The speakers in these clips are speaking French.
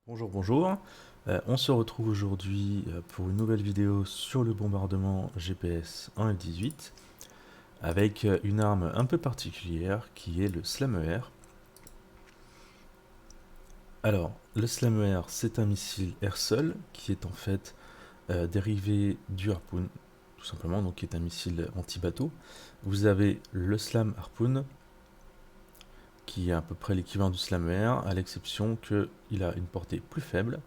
Bonjour, bonjour. On se retrouve aujourd'hui pour une nouvelle vidéo sur le bombardement GPS en F-18 avec une arme un peu particulière qui est le Slammer. Alors, le Slammer, c'est un missile air-sol qui est en fait dérivé du Harpoon, tout simplement, donc qui est un missile anti-bateau. Vous avez le Slam Harpoon qui est à peu près l'équivalent du Slammer, à l'exception qu'il a une portée plus faible.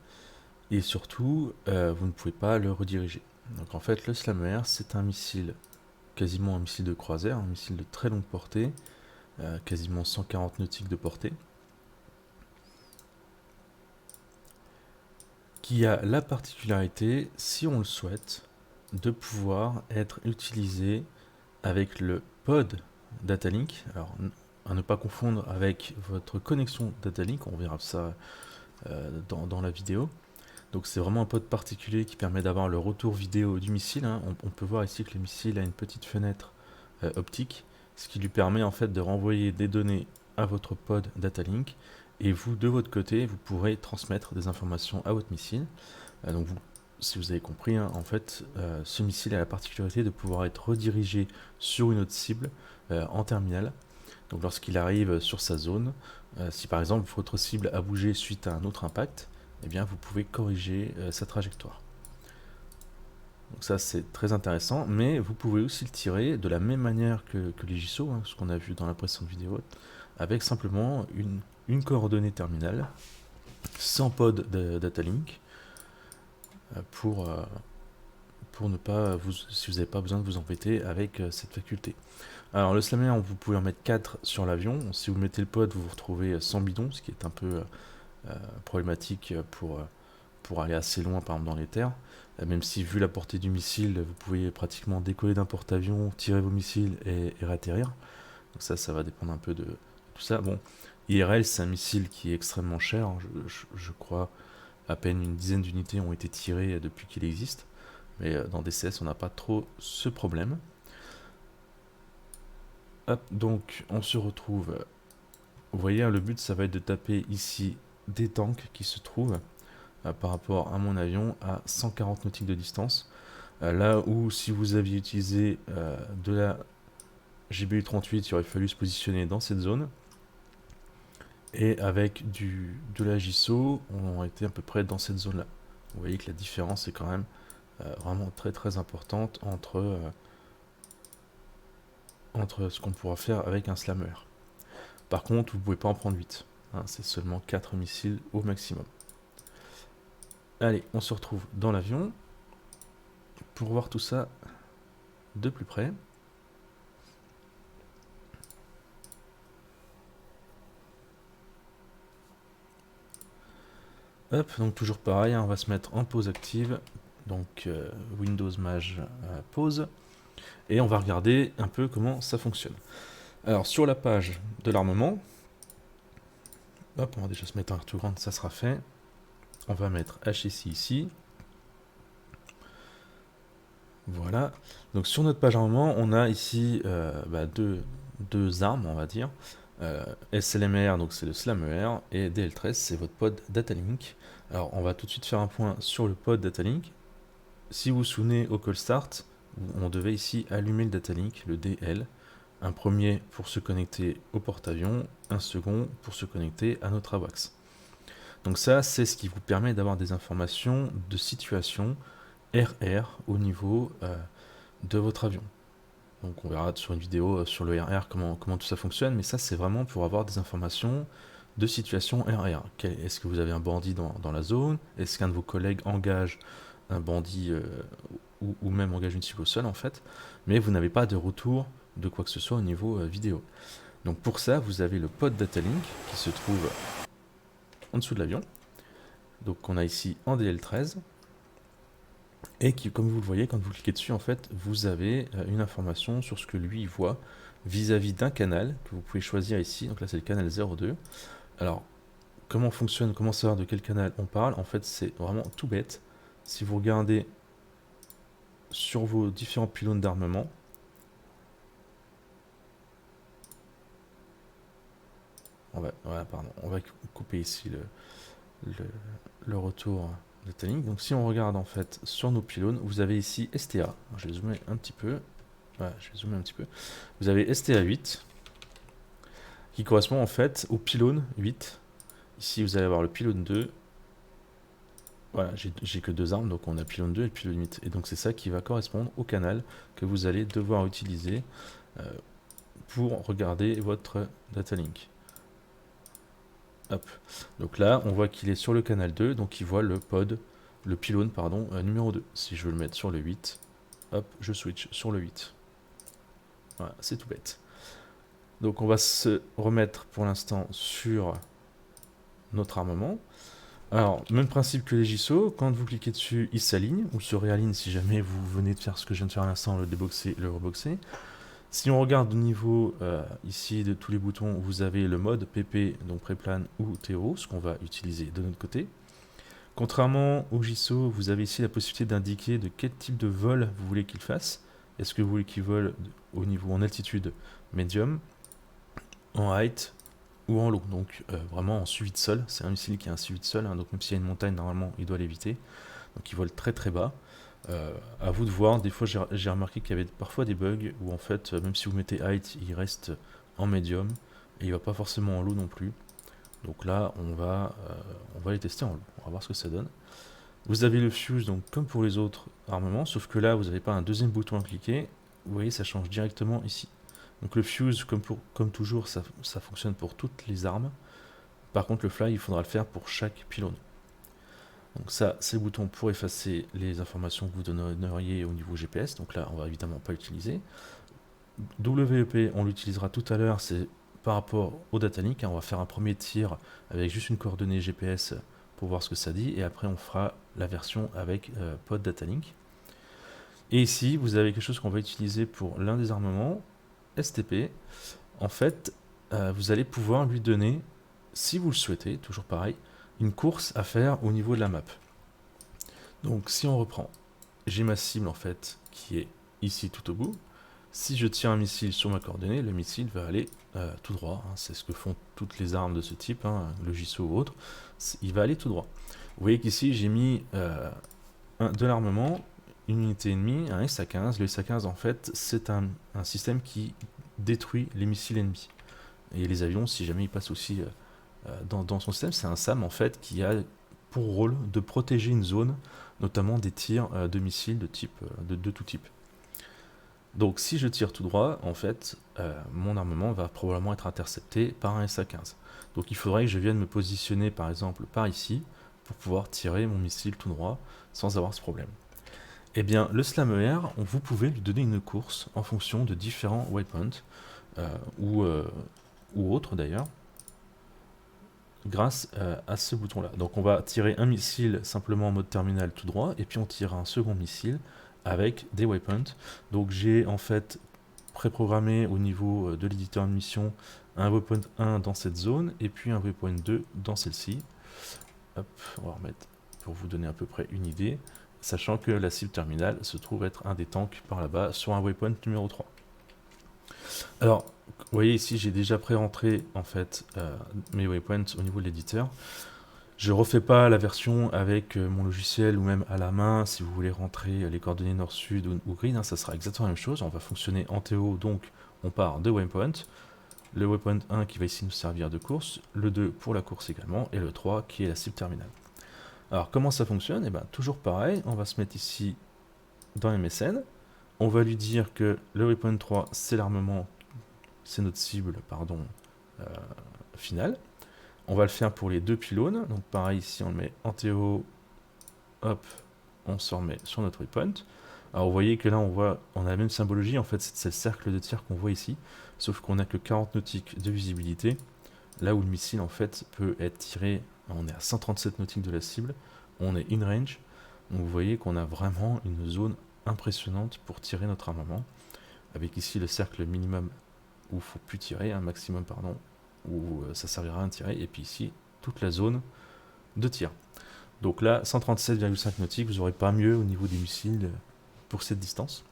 Et surtout, vous ne pouvez pas le rediriger. Donc en fait, le Slammer, c'est un missile, quasiment un missile de croisière, un missile de très longue portée, quasiment 140 nautiques de portée, qui a la particularité, si on le souhaite, de pouvoir être utilisé avec le pod Datalink. Alors, à ne pas confondre avec votre connexion Datalink, on verra ça dans la vidéo. Donc c'est vraiment un pod particulier qui permet d'avoir le retour vidéo du missile, hein. On peut voir ici que le missile a une petite fenêtre optique, ce qui lui permet en fait de renvoyer des données à votre pod Datalink, et vous de votre côté vous pourrez transmettre des informations à votre missile. Donc vous, si vous avez compris, hein, en fait ce missile a la particularité de pouvoir être redirigé sur une autre cible en terminal. Donc lorsqu'il arrive sur sa zone, si par exemple votre cible a bougé suite à un autre impact, eh bien vous pouvez corriger sa trajectoire. Donc ça c'est très intéressant, mais vous pouvez aussi le tirer de la même manière que les JSO, hein, ce qu'on a vu dans la précédente vidéo, avec simplement une coordonnée terminale, sans pod de datalink, pour ne pas vous, si vous n'avez pas besoin de vous embêter avec cette faculté. Alors le slammer, vous pouvez en mettre 4 sur l'avion. Si vous mettez le pod, vous vous retrouvez sans bidon, ce qui est un peu problématique pour aller assez loin, par exemple dans les terres. Même si, vu la portée du missile, vous pouvez pratiquement décoller d'un porte-avions, tirer vos missiles et atterrir. Donc ça va dépendre un peu de tout ça. Bon, IRL, c'est un missile qui est extrêmement cher. Je crois à peine une dizaine d'unités ont été tirées depuis qu'il existe. Mais dans DCS, on n'a pas trop ce problème. Hop, donc on se retrouve. Vous voyez, hein, le but, ça va être de taper ici des tanks qui se trouvent par rapport à mon avion à 140 nautiques de distance. Là où si vous aviez utilisé de la GBU 38, il aurait fallu se positionner dans cette zone. Et avec de la JSO, on aurait été à peu près dans cette zone-là. Vous voyez que la différence est quand même vraiment très très importante entre ce qu'on pourra faire avec un slammer. Par contre, vous ne pouvez pas en prendre 8. Hein, c'est seulement 4 missiles au maximum. Allez, on se retrouve dans l'avion pour voir tout ça de plus près. Hop, donc toujours pareil, hein, on va se mettre en pause active. Donc Windows Maj pause. Et on va regarder un peu comment ça fonctionne. Alors sur la page de l'armement, hop, on va déjà se mettre un tout grand, ça sera fait. On va mettre HSI ici. Voilà. Donc sur notre page armement, on a ici deux armes, on va dire. SLMR, donc c'est le Slammer, et DL13, c'est votre pod Datalink. Alors on va tout de suite faire un point sur le pod Datalink. Si vous vous souvenez au call start, on devait ici allumer le Datalink, le DL. Un premier pour se connecter au porte-avions, un second pour se connecter à notre AWACS. Donc ça, c'est ce qui vous permet d'avoir des informations de situation RR au niveau de votre avion. Donc on verra sur une vidéo sur le RR comment tout ça fonctionne, mais ça c'est vraiment pour avoir des informations de situation RR. Est-ce que vous avez un bandit dans la zone? Est-ce qu'un de vos collègues engage un bandit ou même engage une cible au sol en fait? Mais vous n'avez pas de retour de quoi que ce soit au niveau vidéo. Donc pour ça, vous avez le pod Datalink qui se trouve en dessous de l'avion. Donc on a ici en DL13. Et qui, comme vous le voyez, quand vous cliquez dessus, en fait, vous avez une information sur ce que lui voit vis-à-vis d'un canal que vous pouvez choisir ici. Donc là, c'est le canal 02. Alors, comment fonctionne, comment savoir de quel canal on parle? En fait, c'est vraiment tout bête. Si vous regardez sur vos différents pylônes d'armement, on va couper ici le, le retour Datalink. Donc si on regarde en fait sur nos pylônes, vous avez ici STA. Alors, je vais zoomer un petit peu. Voilà, je vais zoomer un petit peu. Vous avez STA 8 qui correspond en fait au pylône 8. Ici vous allez avoir le pylône 2. Voilà, j'ai que deux armes, donc on a pylône 2 et le pylône 8. Et donc c'est ça qui va correspondre au canal que vous allez devoir utiliser pour regarder votre datalink. Hop. Donc là, on voit qu'il est sur le canal 2, donc il voit le pylône, pardon, numéro 2. Si je veux le mettre sur le 8, hop, je switch sur le 8. Voilà, c'est tout bête. Donc on va se remettre pour l'instant sur notre armement. Alors, même principe que les JSO, quand vous cliquez dessus, il s'aligne, ou se réaligne si jamais vous venez de faire ce que je viens de faire à l'instant, le déboxer, le reboxer. Si on regarde au niveau ici de tous les boutons, vous avez le mode PP, donc pré-plane ou TO, ce qu'on va utiliser de notre côté. Contrairement au JSO, vous avez ici la possibilité d'indiquer de quel type de vol vous voulez qu'il fasse. Est-ce que vous voulez qu'il vole au niveau en altitude médium, en height ou en low, donc vraiment en suivi de sol. C'est un missile qui a un suivi de sol, hein, donc même s'il y a une montagne, normalement il doit l'éviter. Donc il vole très très bas. À vous de voir, des fois j'ai remarqué qu'il y avait parfois des bugs où en fait, même si vous mettez height, il reste en médium et il va pas forcément en low non plus. Donc là, on va les tester en low. On va voir ce que ça donne. Vous avez le fuse, donc comme pour les autres armements, sauf que là, vous n'avez pas un deuxième bouton à cliquer. Vous voyez, ça change directement ici. Donc le fuse, comme toujours, ça fonctionne pour toutes les armes. Par contre, le fly, il faudra le faire pour chaque pylône. Donc ça, c'est le bouton pour effacer les informations que vous donneriez au niveau GPS. Donc là, on va évidemment pas l'utiliser. WEP, on l'utilisera tout à l'heure, c'est par rapport au datalink. On va faire un premier tir avec juste une coordonnée GPS pour voir ce que ça dit. Et après, on fera la version avec pod datalink. Et ici, vous avez quelque chose qu'on va utiliser pour l'un des armements, STP. En fait, vous allez pouvoir lui donner, si vous le souhaitez, toujours pareil, une course à faire au niveau de la map. Donc si on reprend, j'ai ma cible en fait qui est ici tout au bout. Si je tire un missile sur ma coordonnée, le missile va aller tout droit. Hein. C'est ce que font toutes les armes de ce type, hein, le JSO ou autre. Il va aller tout droit. Vous voyez qu'ici j'ai mis de l'armement, une unité ennemie, un SA-15. Le SA-15 en fait c'est un système qui détruit les missiles ennemis. Et les avions, si jamais ils passent aussi dans son système, c'est un SAM en fait qui a pour rôle de protéger une zone, notamment des tirs de missiles de tout type. Donc si je tire tout droit, en fait, mon armement va probablement être intercepté par un SA-15. Donc il faudrait que je vienne me positionner par exemple par ici, pour pouvoir tirer mon missile tout droit, sans avoir ce problème. Eh bien, le SlamER, vous pouvez lui donner une course en fonction de différents waypoints, ou autres d'ailleurs, grâce à ce bouton-là. Donc on va tirer un missile simplement en mode terminal tout droit, et puis on tire un second missile avec des waypoints. Donc j'ai en fait préprogrammé au niveau de l'éditeur de mission un waypoint 1 dans cette zone, et puis un waypoint 2 dans celle-ci. Hop, on va remettre pour vous donner à peu près une idée, sachant que la cible terminale se trouve être un des tanks par là-bas sur un waypoint numéro 3. Alors, vous voyez ici, j'ai déjà pré-rentré en fait mes waypoints au niveau de l'éditeur. Je ne refais pas la version avec mon logiciel ou même à la main si vous voulez rentrer les coordonnées nord-sud ou grid, hein, ça sera exactement la même chose. On va fonctionner en TO, donc on part de waypoint. Le waypoint 1 qui va ici nous servir de course, le 2 pour la course également, et le 3 qui est la cible terminale. Alors comment ça fonctionne? Eh bien, toujours pareil, on va se mettre ici dans MSN. On va lui dire que le waypoint 3 c'est l'armement, c'est notre cible, pardon, finale. On va le faire pour les deux pylônes. Donc pareil, ici on le met en TO, hop, on s'en remet sur notre waypoint. Alors vous voyez que là on a la même symbologie, en fait c'est le cercle de tir qu'on voit ici, sauf qu'on n'a que 40 nautiques de visibilité, là où le missile en fait peut être tiré, on est à 137 nautiques de la cible, on est in range, donc vous voyez qu'on a vraiment une zone impressionnante pour tirer notre armement, avec ici le cercle minimum où il ne faut plus tirer, un maximum pardon, où ça servira à tirer, et puis ici toute la zone de tir. Donc là 137,5 nautiques, vous n'aurez pas mieux au niveau des missiles pour cette distance.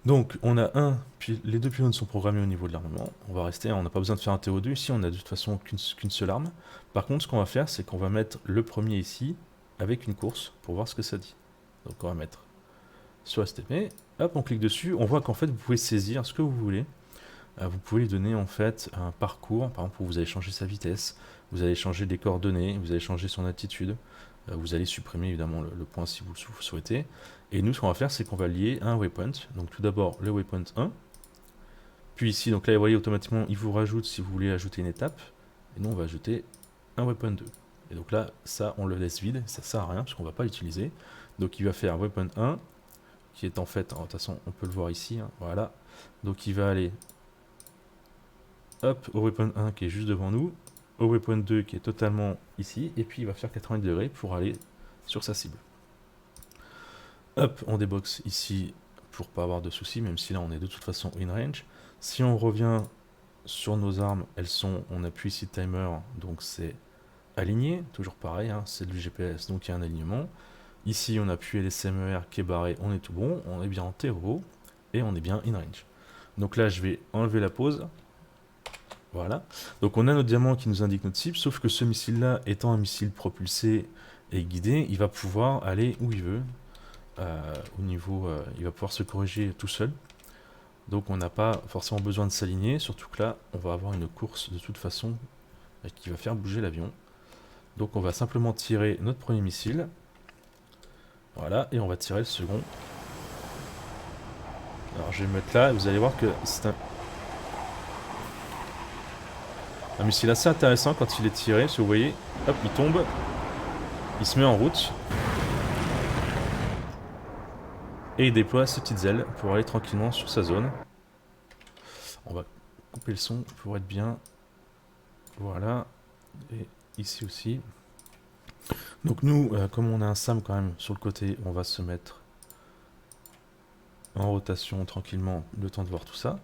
Donc on a les deux pylônes sont programmés au niveau de l'armement. On va rester, on n'a pas besoin de faire un TO2 ici, on a de toute façon qu'une seule arme. Par contre, ce qu'on va faire, c'est qu'on va mettre le premier ici avec une course pour voir ce que ça dit. Donc on va mettre sur STP, hop, on clique dessus, on voit qu'en fait vous pouvez saisir ce que vous voulez. Vous pouvez lui donner en fait un parcours, par exemple où vous allez changer sa vitesse, vous allez changer les coordonnées, vous allez changer son attitude, vous allez supprimer évidemment le point si vous le souhaitez. Et nous ce qu'on va faire c'est qu'on va lier un waypoint, donc tout d'abord le waypoint 1, puis ici, donc là vous voyez automatiquement il vous rajoute si vous voulez ajouter une étape, et nous on va ajouter un waypoint 2. Et donc là ça on le laisse vide, ça sert à rien parce qu'on va pas l'utiliser. Donc il va faire waypoint 1, qui est en fait, de toute façon on peut le voir ici, hein, voilà. Donc il va aller hop, au waypoint 1 qui est juste devant nous, au waypoint 2 qui est totalement ici, et puis il va faire 90 degrés pour aller sur sa cible. Hop, on déboxe ici pour pas avoir de soucis, même si là on est de toute façon in range. Si on revient sur nos armes, on appuie ici timer, donc c'est aligné, toujours pareil, hein, c'est du GPS, donc il y a un alignement. Ici on appuie l'SMER qui est barré, on est tout bon, on est bien en terreau, et on est bien in range. Donc là je vais enlever la pause. Voilà. Donc on a notre diamant qui nous indique notre cible, sauf que ce missile-là, étant un missile propulsé et guidé, il va pouvoir aller où il veut. Il va pouvoir se corriger tout seul. Donc on n'a pas forcément besoin de s'aligner, surtout que là, on va avoir une course de toute façon qui va faire bouger l'avion. Donc on va simplement tirer notre premier missile. Voilà, et on va tirer le second. Alors je vais me mettre là, et vous allez voir que c'est un missile assez intéressant quand il est tiré, si vous voyez, hop, il tombe, il se met en route, et il déploie ses petites ailes pour aller tranquillement sur sa zone. On va couper le son pour être bien. Voilà, et ici aussi. Donc nous, comme on a un SAM quand même sur le côté, on va se mettre en rotation tranquillement, le temps de voir tout ça.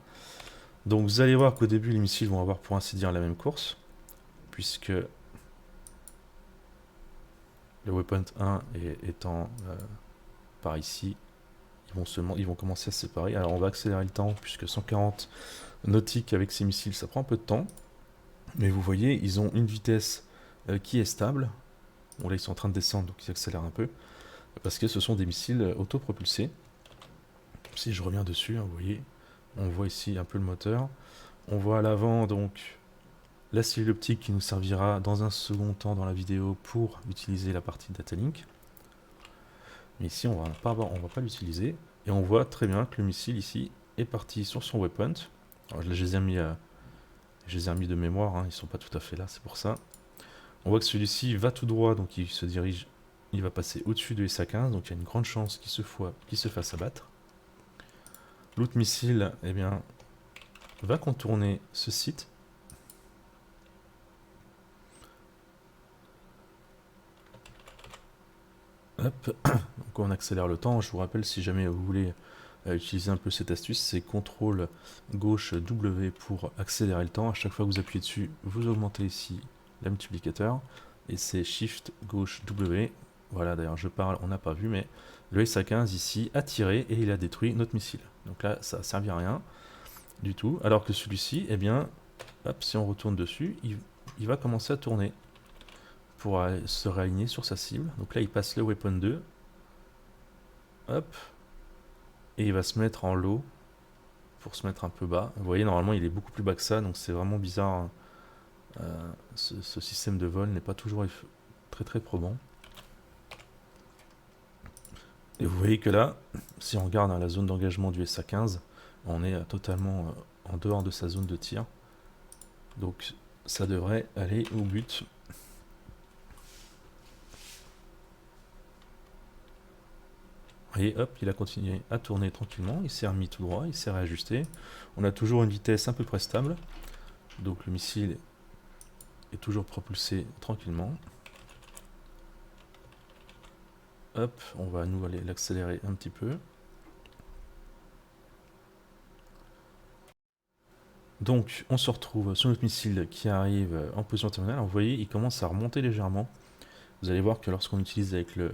Donc vous allez voir qu'au début, les missiles vont avoir pour ainsi dire la même course, puisque le waypoint 1 étant par ici, ils vont commencer à se séparer. Alors on va accélérer le temps, puisque 140 nautiques avec ces missiles, ça prend un peu de temps. Mais vous voyez, ils ont une vitesse qui est stable. Bon là, ils sont en train de descendre, donc ils accélèrent un peu. Parce que ce sont des missiles autopropulsés. Si je reviens dessus, hein, vous voyez, on voit ici un peu le moteur. On voit à l'avant donc la cellule optique qui nous servira dans un second temps dans la vidéo pour utiliser la partie Datalink. Mais ici, on va pas l'utiliser. Et on voit très bien que le missile ici est parti sur son waypoint. Alors, je les ai remis de mémoire, hein, ils sont pas tout à fait là, c'est pour ça. On voit que celui-ci va tout droit, donc il va passer au-dessus de SA-15, donc il y a une grande chance qu'il se fasse abattre. L'autre missile, eh bien, va contourner ce site. Hop, donc on accélère le temps. Je vous rappelle, si jamais vous voulez utiliser un peu cette astuce, c'est CTRL gauche W pour accélérer le temps. À chaque fois que vous appuyez dessus, vous augmentez ici le multiplicateur. Et c'est Shift gauche W. Voilà, d'ailleurs je parle, on n'a pas vu, mais le SA-15 ici a tiré et il a détruit notre missile. Donc là, ça n'a servi à rien du tout. Alors que celui-ci, eh bien, hop, si on retourne dessus, il va commencer à tourner pour se réaligner sur sa cible. Donc là, il passe le weapon 2. Hop. Et il va se mettre en low pour se mettre un peu bas. Vous voyez, normalement, il est beaucoup plus bas que ça, donc c'est vraiment bizarre. Hein. Ce système de vol n'est pas toujours très très probant. Et vous voyez que là, si on regarde hein, la zone d'engagement du SA-15, on est totalement en dehors de sa zone de tir. Donc ça devrait aller au but. Et hop, il a continué à tourner tranquillement, il s'est remis tout droit, il s'est réajusté. On a toujours une vitesse à peu près stable. Donc le missile est toujours propulsé tranquillement. Hop, on va nous aller l'accélérer un petit peu. Donc on se retrouve sur notre missile qui arrive en position terminale. Alors, vous voyez, il commence à remonter légèrement. Vous allez voir que lorsqu'on utilise avec le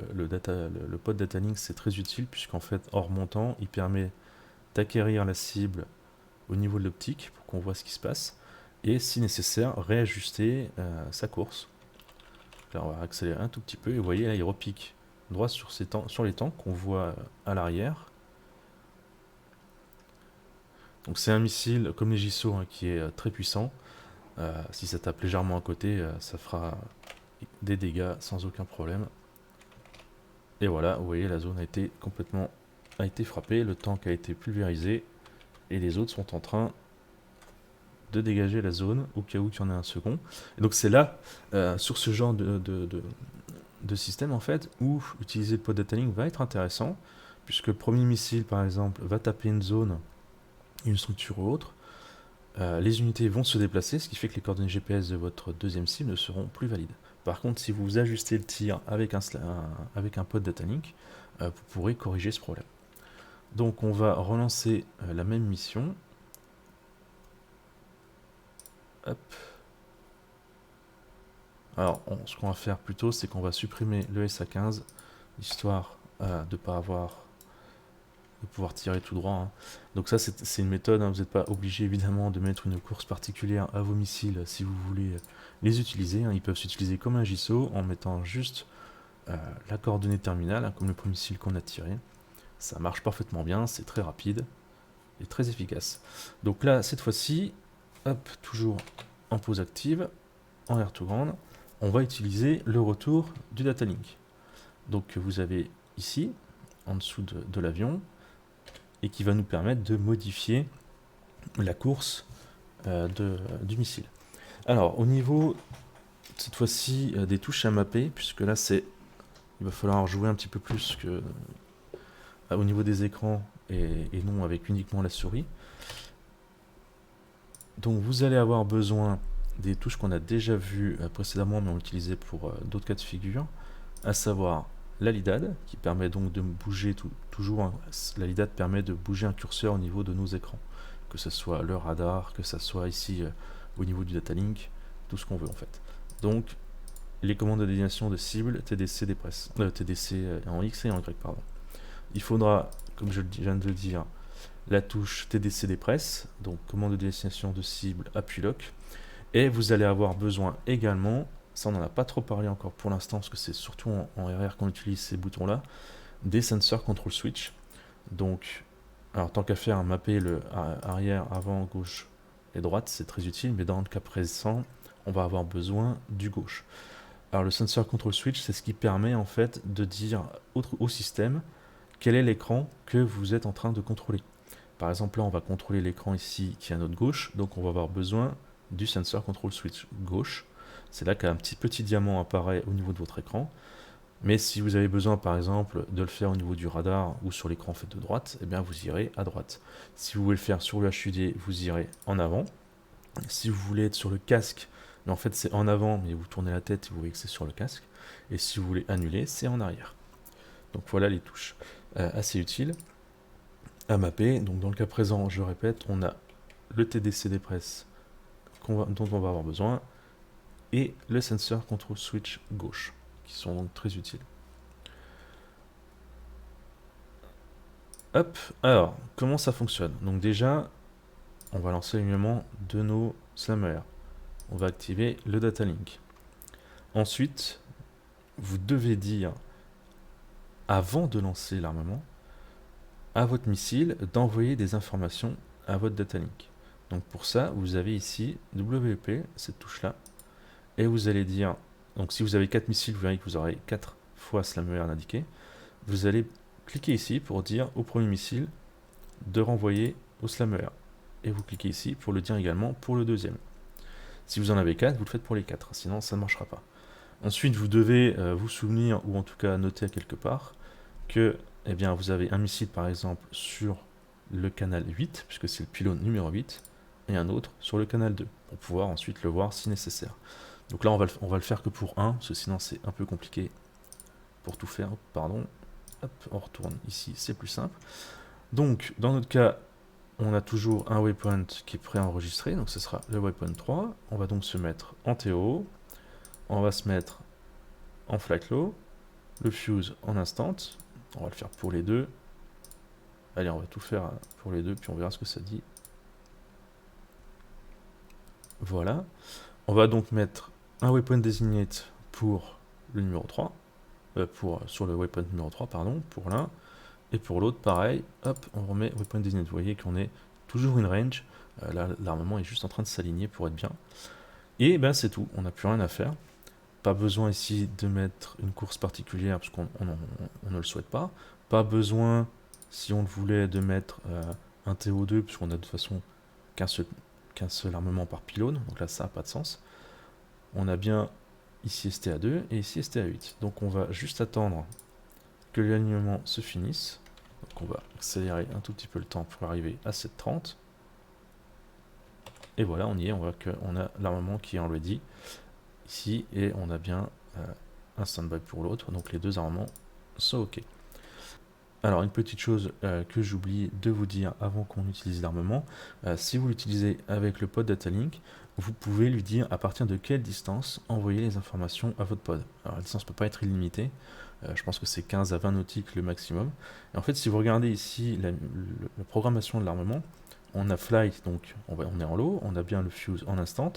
pod Datalink, c'est très utile puisqu'en fait, en remontant, il permet d'acquérir la cible au niveau de l'optique pour qu'on voit ce qui se passe, et si nécessaire, réajuster sa course. Là, on va accélérer un tout petit peu, et vous voyez, là, il repique droit sur les tanks qu'on voit à l'arrière. Donc c'est un missile, comme les JSO, hein, qui est très puissant. Si ça tape légèrement à côté, ça fera des dégâts sans aucun problème. Et voilà, vous voyez, la zone a été frappée, le tank a été pulvérisé, et les autres sont en train de dégager la zone, au cas où il y en a un second. Et donc c'est là, sur ce genre de système, en fait, où utiliser le pod data link va être intéressant, puisque le premier missile, par exemple, va taper une zone, une structure ou autre, les unités vont se déplacer, ce qui fait que les coordonnées GPS de votre deuxième cible ne seront plus valides. Par contre, si vous ajustez le tir avec un pod data link, vous pourrez corriger ce problème. Donc on va relancer la même mission. Hop. Alors, ce qu'on va faire plutôt, c'est qu'on va supprimer le SA15, histoire de pas de pouvoir tirer tout droit. Hein. Donc ça, c'est une méthode, hein, vous n'êtes pas obligé évidemment de mettre une course particulière à vos missiles si vous voulez les utiliser. Hein. Ils peuvent s'utiliser comme un JSO en mettant juste la coordonnée terminale, hein, comme le premier missile qu'on a tiré. Ça marche parfaitement bien, c'est très rapide et très efficace. Donc là, cette fois-ci, hop, toujours en pause active, en air to ground, on va utiliser le retour du data link. Donc vous avez ici, en dessous de l'avion, et qui va nous permettre de modifier la course du missile. Alors, au niveau, cette fois-ci, des touches à mapper, puisque là, il va falloir jouer un petit peu plus que au niveau des écrans et non avec uniquement la souris. Donc, vous allez avoir besoin des touches qu'on a déjà vues précédemment, mais on utilisait pour d'autres cas de figure, à savoir la LIDAD, qui permet donc de bouger toujours. La LIDAD permet de bouger un curseur au niveau de nos écrans, que ce soit le radar, que ce soit ici au niveau du data link, tout ce qu'on veut en fait. Donc les commandes de désignation de cible, TDC, TDC en X et en Y, pardon. Il faudra, comme je viens de le dire, la touche TDC Depress, donc commande de désignation de cible, appui lock, et vous allez avoir besoin également, ça on n'en a pas trop parlé encore pour l'instant, parce que c'est surtout en RR qu'on utilise ces boutons-là, des sensors control switch. Donc, alors tant qu'à faire, mapper le arrière, avant, gauche et droite, c'est très utile, mais dans le cas présent, on va avoir besoin du gauche. Alors le sensor control switch, c'est ce qui permet en fait de dire au système quel est l'écran que vous êtes en train de contrôler. Par exemple, là, on va contrôler l'écran ici qui est à notre gauche, donc on va avoir besoin du sensor control switch gauche. C'est là qu'un petit diamant apparaît au niveau de votre écran. Mais si vous avez besoin, par exemple, de le faire au niveau du radar ou sur l'écran fait de droite, eh bien vous irez à droite. Si vous voulez le faire sur le HUD, vous irez en avant. Si vous voulez être sur le casque, mais en fait c'est en avant, mais vous tournez la tête et vous voyez que c'est sur le casque. Et si vous voulez annuler, c'est en arrière. Donc voilà les touches assez utiles à mapper. Donc dans le cas présent, je répète, on a le TDC Depress dont on va avoir besoin et le sensor control switch gauche qui sont donc très utiles. Hop, alors comment ça fonctionne? Donc déjà, on va lancer l'alignement de nos SlamER. On va activer le data link. Ensuite, vous devez dire, avant de lancer l'armement, à votre missile d'envoyer des informations à votre data link. Donc pour ça, vous avez ici WP, cette touche-là, et vous allez dire, donc si vous avez 4 missiles, vous verrez que vous aurez 4 fois SlamER indiqué. Vous allez cliquer ici pour dire au premier missile de renvoyer au SlamER. Et vous cliquez ici pour le dire également pour le deuxième. Si vous en avez 4, vous le faites pour les 4, sinon ça ne marchera pas. Ensuite, vous devez vous souvenir, ou en tout cas noter à quelque part, que eh bien, vous avez un missile par exemple sur le canal 8, puisque c'est le pylône numéro 8, et un autre sur le canal 2, pour pouvoir ensuite le voir si nécessaire. Donc là, on va le faire que pour un, parce que sinon c'est un peu compliqué pour tout faire. Pardon. Hop, on retourne ici, c'est plus simple. Donc, dans notre cas, on a toujours un waypoint qui est préenregistré, donc ce sera le waypoint 3. On va donc se mettre en TO, on va se mettre en flight low, le fuse en instant, on va le faire pour les deux. Allez, on va tout faire pour les deux, puis on verra ce que ça dit. Voilà. On va donc mettre un waypoint designate pour le numéro 3, sur le waypoint numéro 3, pardon, pour l'un, et pour l'autre, pareil, hop, on remet waypoint designate. Vous voyez qu'on est toujours in range, là, l'armement est juste en train de s'aligner pour être bien. Et ben c'est tout, on n'a plus rien à faire. Pas besoin ici de mettre une course particulière, parce qu'on ne le souhaite pas. Pas besoin, si on le voulait, de mettre un TO2, puisqu'on a de toute façon qu'un seul armement par pylône, donc là ça n'a pas de sens. On a bien ici STA2 et ici STA8. Donc on va juste attendre que l'alignement se finisse. Donc on va accélérer un tout petit peu le temps pour arriver à 7:30. Et voilà, on y est, on voit qu'on a l'armement qui est en ready ici, et on a bien un standby pour l'autre, donc les deux armements sont OK. Alors une petite chose que j'oublie de vous dire avant qu'on utilise l'armement, si vous l'utilisez avec le pod Datalink, vous pouvez lui dire à partir de quelle distance envoyer les informations à votre pod. Alors la distance ne peut pas être illimitée, je pense que c'est 15 à 20 nautiques le maximum. Et en fait, si vous regardez ici la programmation de l'armement, on a flight, donc on est en low, on a bien le fuse en instant,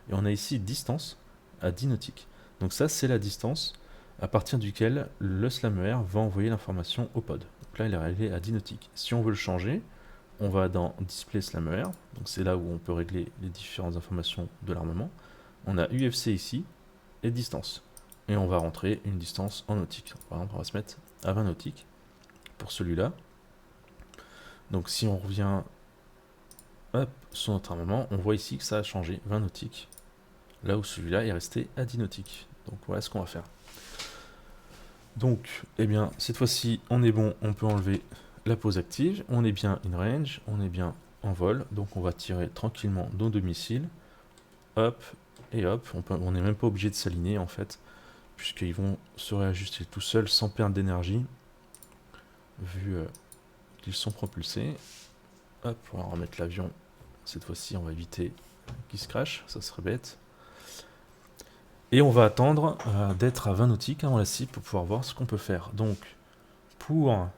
et on a ici distance à 10 nautiques. Donc ça, c'est la distance à partir duquel le SlamER va envoyer l'information au pod. Donc là, il est réglé à 10 nautiques. Si on veut le changer, on va dans Display SlamER, donc c'est là où on peut régler les différentes informations de l'armement. On a UFC ici, et distance. Et on va rentrer une distance en nautique. Par exemple, on va se mettre à 20 nautiques pour celui-là. Donc si on revient hop, sur notre armement, on voit ici que ça a changé 20 nautiques, là où celui-là est resté à 10 nautiques. Donc voilà ce qu'on va faire. Donc, eh bien, cette fois-ci, on est bon, on peut enlever la pause active, on est bien in range, on est bien en vol, donc on va tirer tranquillement nos deux missiles, hop, et hop, on n'est même pas obligé de s'aligner en fait, puisqu'ils vont se réajuster tout seuls sans perdre d'énergie, vu qu'ils sont propulsés. Hop, on va remettre l'avion, cette fois-ci on va éviter qu'il se crache, ça serait bête. Et on va attendre d'être à 20 nautiques avant la cible pour pouvoir voir ce qu'on peut faire. Donc, pour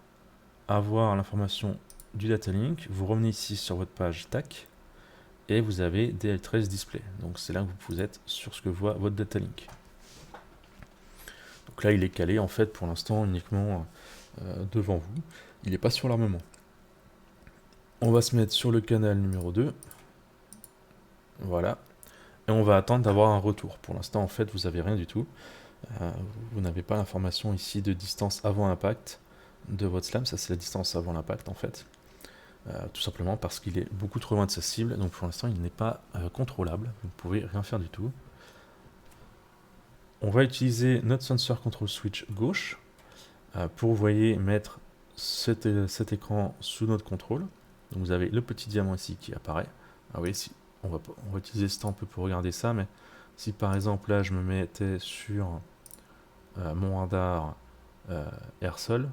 avoir l'information du datalink, vous revenez ici sur votre page TAC et vous avez DL13 display. Donc c'est là que vous êtes sur ce que voit votre datalink. Donc là il est calé en fait pour l'instant uniquement devant vous, il n'est pas sur l'armement. On va se mettre sur le canal numéro 2. Voilà. Et on va attendre d'avoir un retour. Pour l'instant en fait vous n'avez rien du tout. Vous n'avez pas l'information ici de distance avant impact de votre slam, ça c'est la distance avant l'impact en fait. Tout simplement parce qu'il est beaucoup trop loin de sa cible, donc pour l'instant il n'est pas contrôlable, vous ne pouvez rien faire du tout. On va utiliser notre sensor control switch gauche pour, vous voyez, mettre cet écran sous notre contrôle. Donc vous avez le petit diamant ici qui apparaît. Ah oui, si, on va utiliser ce temps un peu pour regarder ça, mais si par exemple là je me mettais sur mon radar air-sol,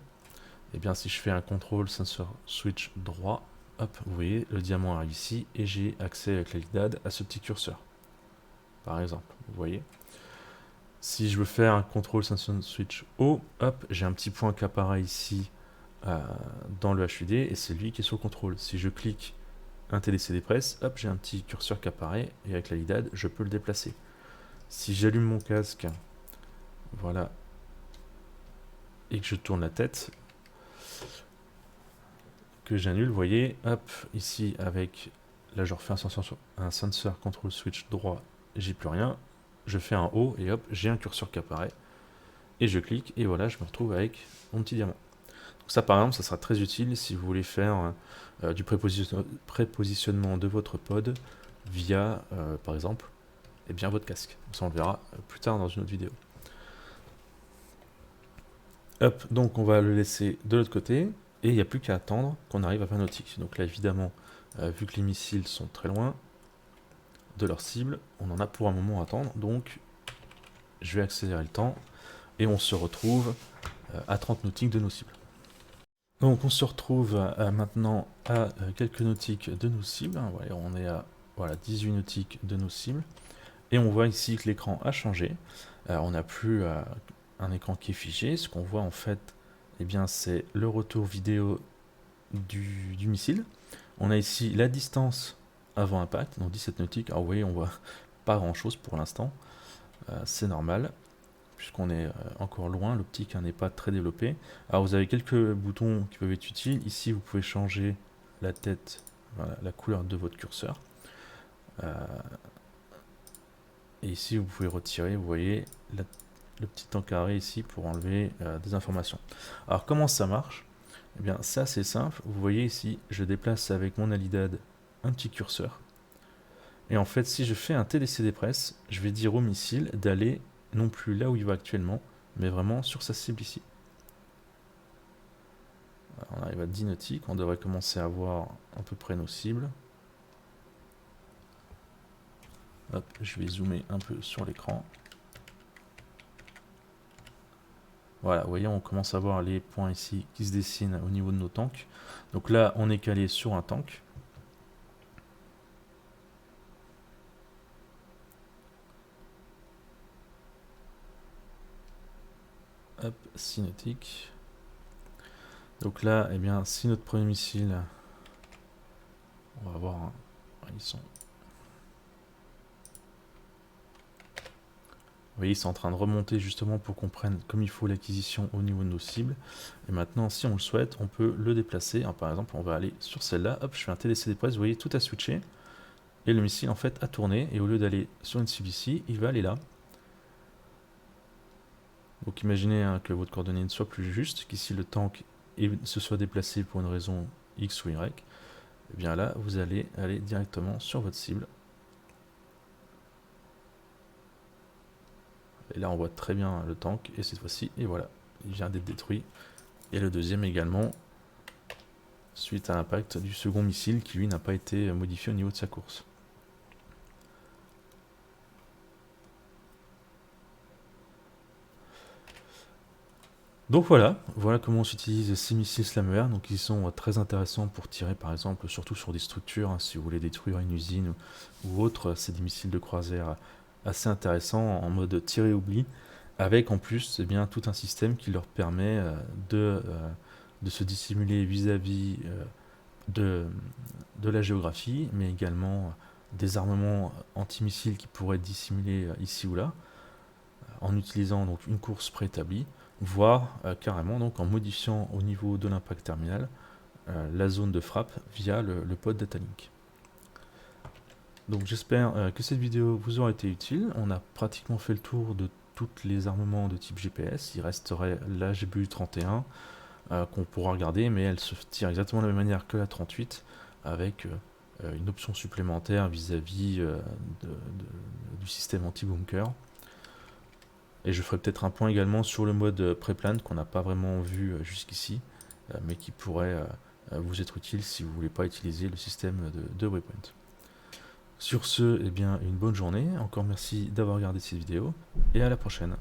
et bien si je fais un contrôle sensor switch droit, hop, vous voyez, le diamant arrive ici et j'ai accès avec la LIDAD à ce petit curseur. Par exemple, vous voyez. Si je veux faire un contrôle sensor switch haut, hop, j'ai un petit point qui apparaît ici dans le HUD et c'est lui qui est sur le contrôle. Si je clique un TDCD press, hop, j'ai un petit curseur qui apparaît et avec la LIDAD, je peux le déplacer. Si j'allume mon casque, voilà, et que je tourne la tête, que j'annule, vous voyez, hop, ici avec, là je refais un sensor control switch droit, j'ai plus rien, je fais un haut et hop, j'ai un curseur qui apparaît, et je clique, et voilà, je me retrouve avec mon petit diamant. Donc ça par exemple, ça sera très utile si vous voulez faire du prépositionnement de votre pod via, par exemple, eh bien, votre casque. Ça on le verra plus tard dans une autre vidéo. Hop, donc on va le laisser de l'autre côté, et il n'y a plus qu'à attendre qu'on arrive à 20 nautiques. Donc là évidemment, vu que les missiles sont très loin de leur cible, on en a pour un moment à attendre, donc je vais accélérer le temps, et on se retrouve à 30 nautiques de nos cibles. Donc on se retrouve maintenant à quelques nautiques de nos cibles, ouais, on est à voilà, 18 nautiques de nos cibles, et on voit ici que l'écran a changé, on n'a plus un écran qui est figé, ce qu'on voit en fait, eh bien c'est le retour vidéo du missile. On a ici la distance avant impact, donc 17 nautiques. Alors vous voyez, on voit pas grand chose pour l'instant, c'est normal, puisqu'on est encore loin, l'optique n'est pas très développée. Alors vous avez quelques boutons qui peuvent être utiles. Ici vous pouvez changer la tête, voilà, la couleur de votre curseur. Et ici vous pouvez retirer, vous voyez, le petit temps carré ici pour enlever des informations. Alors comment ça marche? Eh bien ça c'est simple, vous voyez ici, je déplace avec mon Alidad un petit curseur. Et en fait, si je fais un TDCD press, je vais dire au missile d'aller non plus là où il va actuellement, mais vraiment sur sa cible ici. Alors, on arrive à 10 nautiques, on devrait commencer à voir à peu près nos cibles. Hop, je vais zoomer un peu sur l'écran. Voilà, vous voyez, on commence à voir les points ici qui se dessinent au niveau de nos tanks. Donc là, on est calé sur un tank. Hop, cinétique. Donc là, eh bien, si notre premier missile, on va voir, hein, ils sont... Vous voyez, ils sont en train de remonter justement pour qu'on prenne comme il faut l'acquisition au niveau de nos cibles. Et maintenant, si on le souhaite, on peut le déplacer. Alors, par exemple, on va aller sur celle-là. Hop, je fais un TDCD press. Vous voyez, tout a switché. Et le missile, en fait, a tourné. Et au lieu d'aller sur une cible ici, il va aller là. Donc, imaginez hein, que votre coordonnée ne soit plus juste, qu'ici le tank se soit déplacé pour une raison X ou Y. Et bien là, vous allez aller directement sur votre cible. Et là, on voit très bien le tank, et cette fois-ci, et voilà, il vient d'être détruit. Et le deuxième également, suite à l'impact du second missile, qui lui n'a pas été modifié au niveau de sa course. Donc voilà comment on s'utilise ces missiles Slammer. Donc ils sont très intéressants pour tirer par exemple, surtout sur des structures, hein, si vous voulez détruire une usine ou autre, c'est des missiles de croisière assez intéressants en mode tirer-oubli, avec en plus eh bien, tout un système qui leur permet de se dissimuler vis-à-vis de la géographie, mais également des armements antimissiles qui pourraient être dissimulés ici ou là, en utilisant donc une course préétablie, voire carrément donc en modifiant au niveau de l'impact terminal la zone de frappe via le pod Datalink. Donc j'espère que cette vidéo vous aura été utile. On a pratiquement fait le tour de tous les armements de type GPS. Il resterait la GBU 31 qu'on pourra regarder, mais elle se tire exactement de la même manière que la 38, avec une option supplémentaire vis-à-vis du système anti-bunker. Et je ferai peut-être un point également sur le mode pré-plan qu'on n'a pas vraiment vu jusqu'ici, mais qui pourrait vous être utile si vous ne voulez pas utiliser le système de Waypoint. Sur ce, eh bien, une bonne journée, encore merci d'avoir regardé cette vidéo, et à la prochaine.